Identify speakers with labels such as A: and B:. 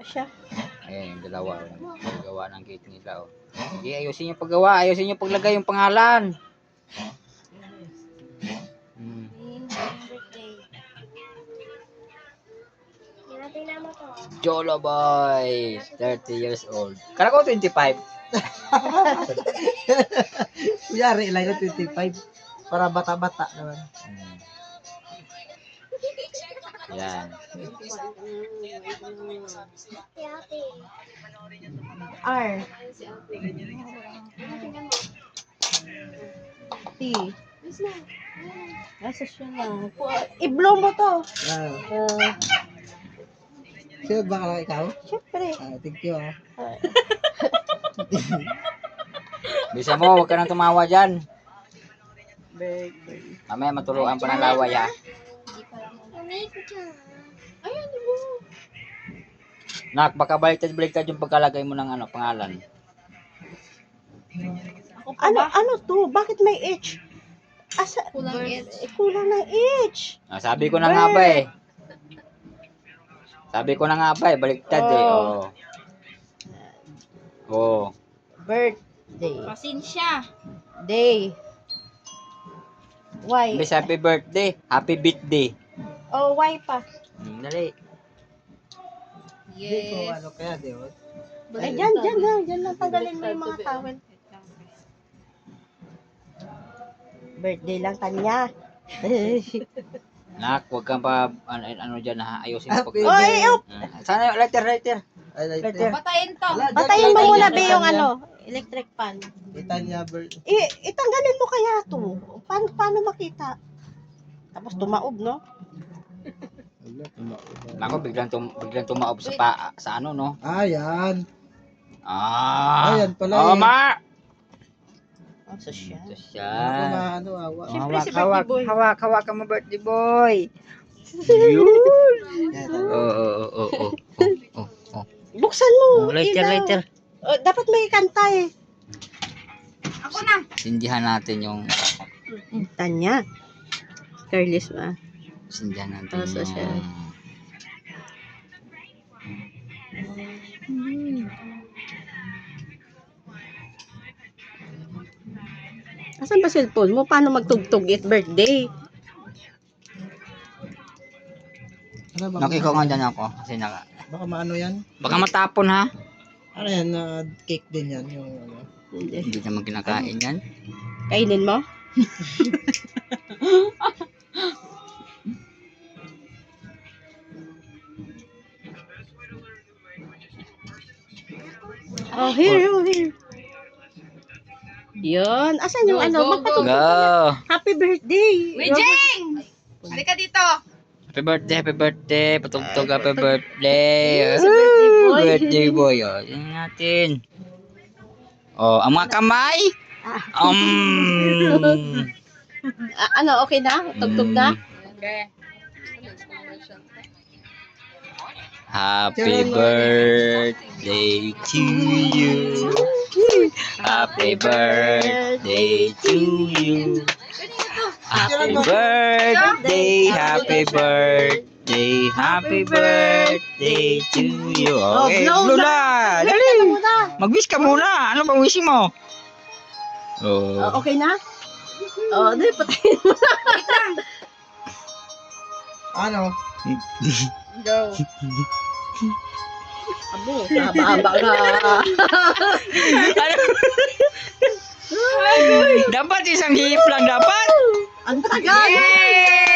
A: Siya.
B: Ayan, yung dalawa. Paggawa ng cake nila. Oh. Sige, ayusin yung paggawa. Ayusin yung paglagay yung pangalan. Hmm. Jolo Boy, 30 years old. Kala ko 25.
C: Kuyari lang yung 25. Para bata-bata naman.
B: Hmm. Yan.
A: R. T. Nasa siya lang. I-blow mo to.
C: Sino ba ka ikaw?
A: Siyempre.
C: Thank you
B: Bisa mo, huwag ka nang tumawa dyan. Mamaya maturuan pa ng laway ha. Nak, baka baliktad yung pagkalagay mo ng ano, pangalan.
A: Ano to? Bakit may H? Kulang H. Kulang ng H.
B: Ah, sabi ko na nga ba eh. Sabi ko na nga ba eh, baliktad eh. Oh. Oh.
A: Birthday.
D: Pasensya.
A: Day. Y.
B: Bis happy birthday, happy birthday.
A: Oh, Y pa.
B: Dali.
C: Dito,
D: Yes.
C: ano kaya, di ba?
A: Ay, dyan lang. Tanggalin mo yung mga towel. Birthday lang kanya.
B: Nak, huwag kang pa, ano dyan ha, ayusin mo
C: Happy
B: pag...
A: Oy, oh,
B: Sana, lighter.
C: Ay, like
B: Later.
D: Patayin to.
A: patayin mo muna ba yung ano, electric fan.
C: Kita niya,
A: Itanggalin mo kaya to. Paano makita? Tapos tumaob, no?
B: Nako, biglang tumaob sa ano, no?
C: Ayan.
B: Ah.
C: Ayan pala
B: Oh,
C: eh.
B: ma!
A: Oh, so siya.
B: Ito siya.
C: Ano, awa.
A: Siyempre, si birthday boy.
B: Hawak ka mo, birthday boy. Yun. Oh.
A: Buksan mo.
B: Lighter,
A: ilaw.
B: lighter.
A: Oh, dapat may kanta eh.
D: Ako na.
B: Sindihan natin yung...
A: Tanya. Careless ba?
B: Sindihan natin
A: Oh, so siya. Asan ba cellphone mo? Paano magtugtog it birthday?
C: Ano ba?
B: Nakiko nga dyan ako. Kasi
C: Baka maano yan?
B: baka matapon ha.
C: Ano yan? Cake din yan. Yung ano.
A: Hindi.
B: Hindi naman kinakain yan.
A: Kainin mo? Oh, here. Yun. Asan yung
D: Go,
A: ano?
D: go,
A: Magpatugtog
B: Go!
A: ka na. Happy birthday!
D: Wijeng! Halika dito.
B: Happy birthday! Patugtog happy birthday!
A: Sa birthday boy.
B: Birthday boy, oh. Tingnan natin. Oh, ang mga kamay!
A: Ano, okay na? Tugtog na?
D: Okay.
B: Happy birthday to you. Happy birthday to you. Happy birthday, happy birthday, happy birthday to you. Okay,
A: blow
B: Lula,
A: Wait,
B: dali.
A: teka muna.
B: Mag-wish ka muna. Ano bang wishing mo? Oh.
A: Okay na? Oh, dali, patayin mo na.
C: Ano?
D: Go.
A: Abo, haba-haba ka.
B: Dapat isang hip lang dapat.
A: Ang tagal.
D: Yay!